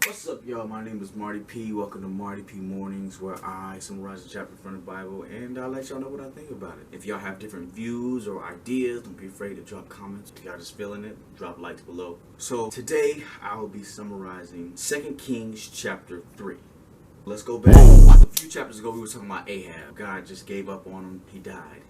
What's up, y'all? My name is Marty P. Welcome to Marty P Mornings, where I summarize a chapter from the Bible and I let y'all know what I think about it. If y'all have different views or ideas, don't be afraid to drop comments. If y'all just feeling it, drop likes below. So today I will be summarizing 2 Kings chapter 3. Let's go back. A few chapters ago we were talking about Ahab. God just gave up on him. He died.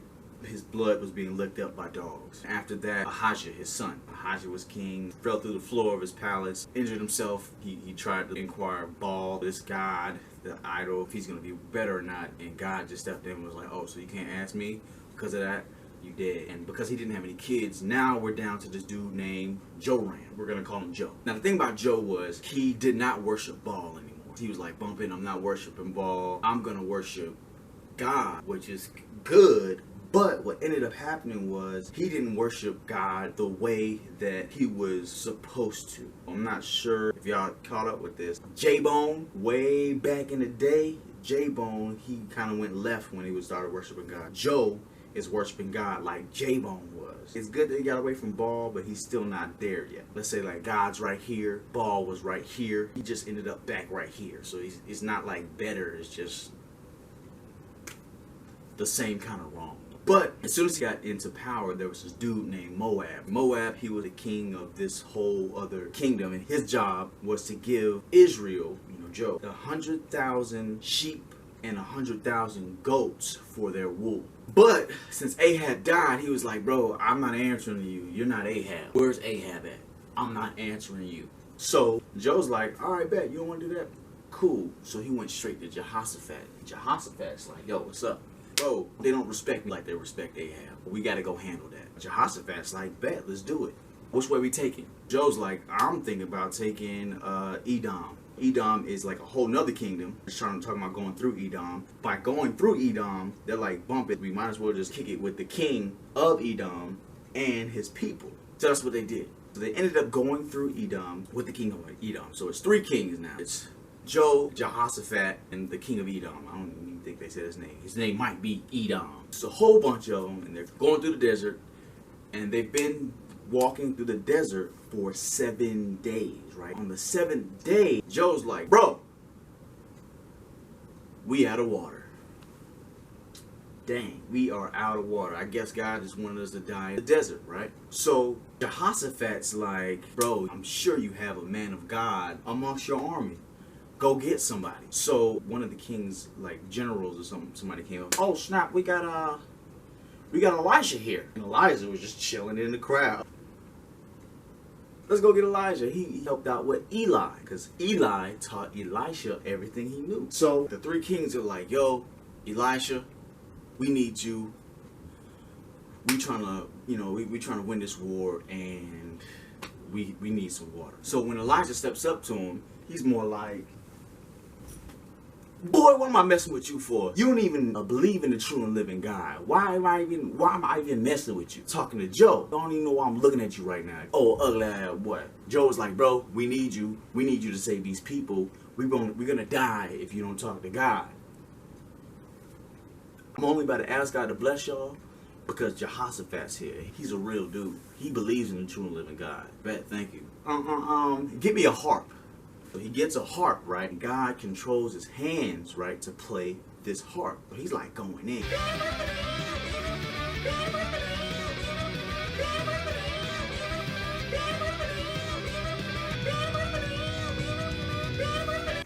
His blood was being licked up by dogs. After that, Ahijah, his son. Ahijah was king, fell through the floor of his palace, injured himself. He tried to inquire Baal, this god, the idol, if he's going to be better or not. And God just stepped in and was like, oh, so you can't ask me? Because of that, you dead. And because he didn't have any kids, now we're down to this dude named Joram. We're going to call him Joe. Now, the thing about Joe was he did not worship Baal anymore. He was like, bumping, I'm not worshiping Baal. I'm going to worship God, which is good. But what ended up happening was he didn't worship God the way that he was supposed to. I'm not sure if y'all caught up with this. J-Bone, way back in the day, J-Bone, he kind of went left when he started worshiping God. Joe is worshiping God like J-Bone was. It's good that he got away from Baal, but he's still not there yet. Let's say like God's right here, Baal was right here. He just ended up back right here. So it's not like better, it's just the same kind of wrong. But as soon as he got into power, there was this dude named Moab. Moab, he was the king of this whole other kingdom, and his job was to give Israel, Joe, 100,000 sheep and 100,000 goats for their wool. But since Ahab died, he was like, bro, I'm not answering you. You're not Ahab. Where's Ahab at? I'm not answering you. So Joe's like, all right, bet. You don't want to do that? Cool. So he went straight to Jehoshaphat. Jehoshaphat's like, yo, what's up? Bro, they don't respect me like they respect Ahab. We gotta go handle that. Jehoshaphat's like, bet, let's do it. Which way we taking? Joe's like, I'm thinking about taking Edom. Edom is like a whole nother kingdom. Just talking about going through Edom. By going through Edom, they're like, bump it. We might as well just kick it with the king of Edom and his people. So that's what they did. So they ended up going through Edom with the king of Edom. So it's 3 kings now. It's Joe, Jehoshaphat, and the king of Edom. I don't even think they said his name. His name might be Edom. It's a whole bunch of them, and they're going through the desert, and they've been walking through the desert for 7 days, right? On the 7th day, Joe's like, bro, we out of water. Dang, we are out of water. I guess God just wanted us to die in the desert, right? So Jehoshaphat's like, bro, I'm sure you have a man of God amongst your army. Go get somebody. So one of the king's like generals or somebody came up. Oh snap, we got Elijah here. And Elijah was just chilling in the crowd. Let's go get Elijah. He helped out with Eli, because Eli taught Elisha everything he knew. So the 3 kings are like, yo, Elisha, we need you. We trying to, we trying to win this war, and we need some water. So when Elijah steps up to him, he's more like, boy, what am I messing with you for? You don't even believe in the true and living God. Why am I even messing with you? Talking to Joe. I don't even know why I'm looking at you right now. Oh, ugly ass what? Joe was like, bro, we need you. We need you to save these people. We're gonna die if you don't talk to God. I'm only about to ask God to bless y'all because Jehoshaphat's here. He's a real dude. He believes in the true and living God. Bet, thank you. Give me a harp. So he gets a harp, right? And God controls his hands, right, to play this harp. So he's like going in.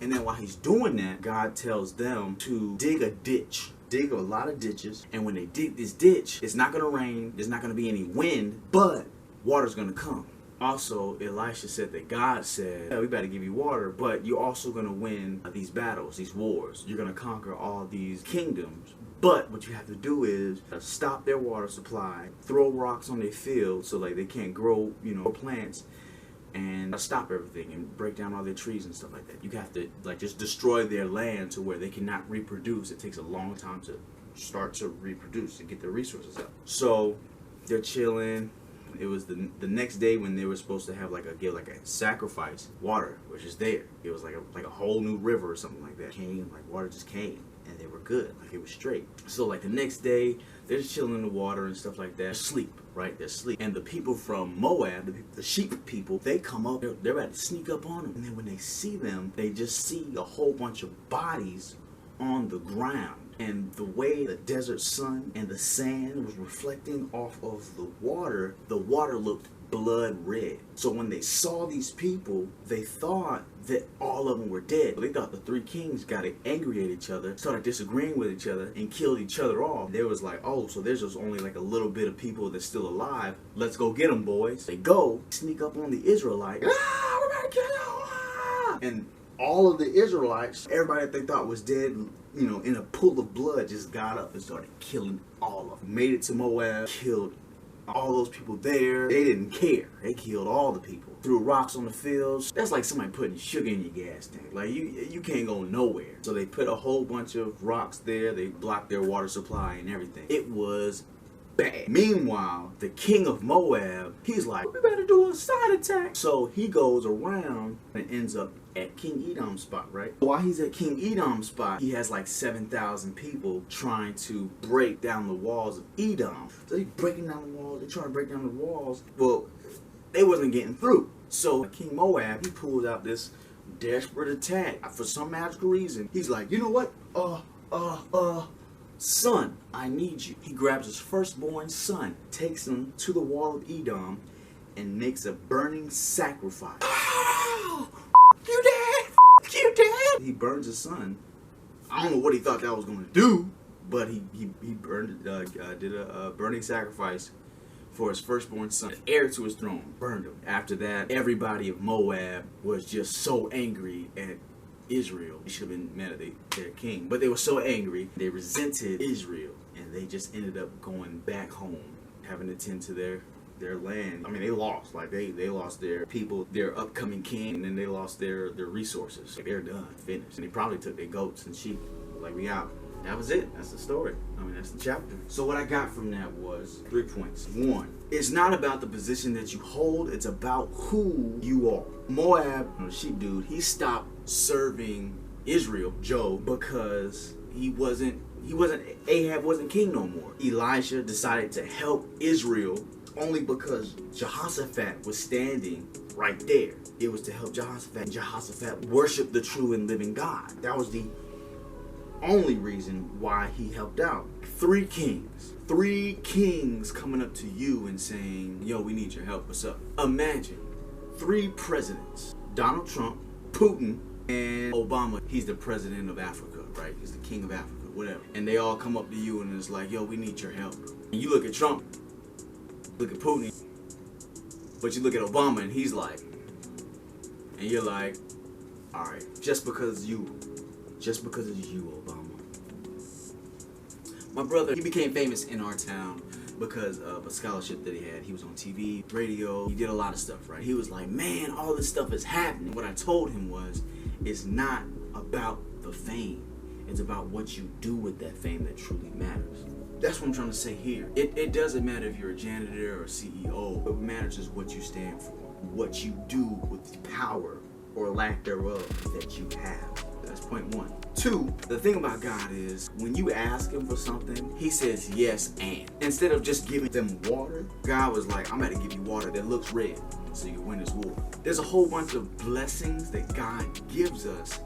And then while he's doing that, God tells them to dig a ditch. Dig a lot of ditches. And when they dig this ditch, it's not going to rain. There's not going to be any wind, but water's going to come. Also, Elisha said that God said, yeah, we better give you water, but you're also going to win these battles, these wars. You're going to conquer all these kingdoms. But what you have to do is stop their water supply, throw rocks on their fields so like they can't grow, plants, and stop everything and break down all their trees and stuff like that. You have to like just destroy their land to where they cannot reproduce. It takes a long time to start to reproduce and get their resources up. So they're chilling. It was the next day when they were supposed to have like a sacrifice. Water was just there. It was like a whole new river or something like that. Came, like water just came, and they were good. Like it was straight. So like the next day, they're just chilling in the water and stuff like that. Sleep, right? They're asleep. And the people from Moab, the sheep people, they come up. They're about to sneak up on them. And then when they see them, they just see a whole bunch of bodies on the ground. And the way the desert sun and the sand was reflecting off of the water looked blood red. So when they saw these people, they thought that all of them were dead. They thought the three kings got angry at each other, started disagreeing with each other, and killed each other off. They was like, oh, so there's just only like a little bit of people that's still alive. Let's go get them, boys. They go, sneak up on the Israelites. Ah, we're about to kill you. Ah! And all of the Israelites, everybody that they thought was dead, you know, in a pool of blood, just got up and started killing all of them. Made it to Moab, killed all those people there. They didn't care. They killed all the people. Threw rocks on the fields. That's like somebody putting sugar in your gas tank. Like you can't go nowhere. So they put a whole bunch of rocks there. They blocked their water supply and everything. It was bad. Meanwhile, the king of Moab, he's like, we better do a side attack. So he goes around and ends up at King Edom's spot, right? While he's at King Edom's spot, he has like 7,000 people trying to break down the walls of Edom. So they're breaking down the walls, they're trying to break down the walls. Well, they wasn't getting through. So King Moab, he pulls out this desperate attack. For some magical reason, he's like, you know what? Son, I need you. He grabs his firstborn son, takes him to the wall of Edom, and makes a burning sacrifice. You dead! You dead! He burns his son. I don't know what he thought that was going to do, but he burned did a burning sacrifice for his firstborn son, heir to his throne. Burned him. After that, everybody of Moab was just so angry at Israel. They should have been mad at their king, but they were so angry they resented Israel, and they just ended up going back home, having to tend to their land. I mean, they lost. Like they lost their people, their upcoming king, and then they lost their resources. Like, they're done, finished. And they probably took their goats and sheep. Like, we out. That was it. That's the story. I mean, that's the chapter. So what I got from that was 3 points. 1, it's not about the position that you hold, it's about who you are. Moab, the sheep dude, he stopped serving Israel, Joe, because Ahab wasn't king no more. Elijah decided to help Israel only because Jehoshaphat was standing right there. It was to help Jehoshaphat. Jehoshaphat worshiped the true and living God. That was the only reason why he helped out. 3 kings coming up to you and saying, yo, we need your help, what's up? Imagine 3 presidents, Donald Trump, Putin, and Obama. He's the president of Africa, right? He's the king of Africa, whatever. And they all come up to you and it's like, yo, we need your help. And you look at Trump, look at Putin, but you look at Obama and he's like, and you're like, all right, just because of you, Obama. My brother, he became famous in our town because of a scholarship that he had. He was on TV, radio, he did a lot of stuff, right? He was like, man, all this stuff is happening. What I told him was, it's not about the fame. It's about what you do with that fame that truly matters. That's what I'm trying to say here. It doesn't matter if you're a janitor or a CEO. What matters is what you stand for. What you do with the power or lack thereof that you have. That's point 1. 2, the thing about God is when you ask him for something, he says yes and. Instead of just giving them water, God was like, I'm about to give you water that looks red so you can win this war. There's a whole bunch of blessings that God gives us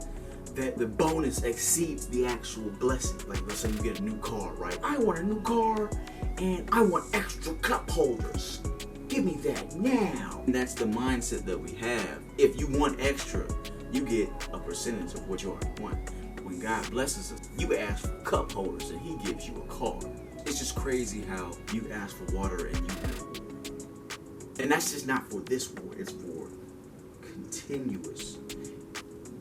that the bonus exceeds the actual blessing. Like, let's say you get a new car, right? I want a new car and I want extra cup holders. Give me that now. And that's the mindset that we have. If you want extra, you get a percentage of what you already want. When God blesses us, you ask for cup holders and he gives you a car. It's just crazy how you ask for water and you have water. And that's just not for this war, it's for continuous,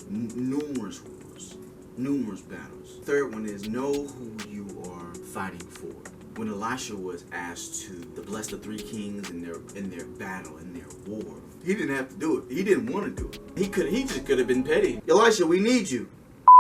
numerous wars, numerous battles. 3rd one is know who you are fighting for. When Elisha was asked to bless the 3 kings in their battle, in their war, he didn't have to do it. He didn't want to do it. He just could have been petty. Elisha, we need you.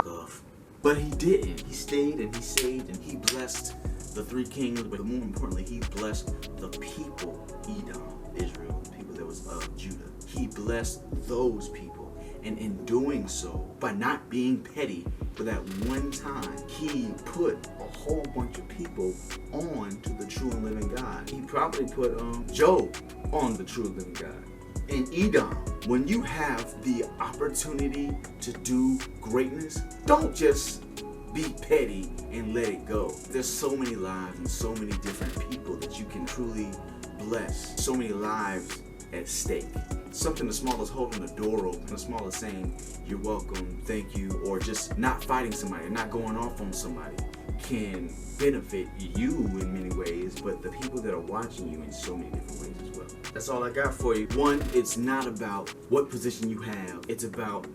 Off. But he didn't. He stayed and he saved and he blessed the 3 kings, but more importantly, he blessed the people, Edom. Israel, the people that was of Judah. He blessed those people. And in doing so, by not being petty, for that one time, he put a whole bunch of people on to the true and living God. He probably put Job on the true and living God. And Edom, when you have the opportunity to do greatness, don't just be petty and let it go. There's so many lives and so many different people that you can truly bless. So many lives at stake. Something as small as holding the door open, as small as saying you're welcome, thank you, or just not fighting somebody, not going off on somebody can benefit you in many ways, but the people that are watching you in so many different ways as well. That's all I got for you. One, it's not about what position you have. It's about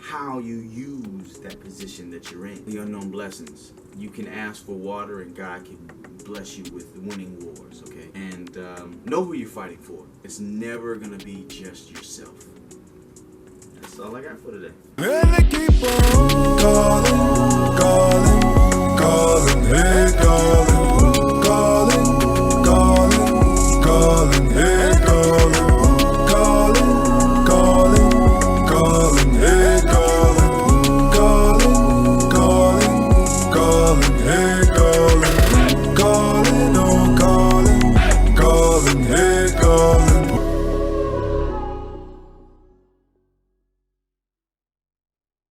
how you use that position that you're in. The unknown blessings. You can ask for water and God can bless you with winning wars, okay? And know who you're fighting for. It's never gonna be just yourself. That's all I got for today.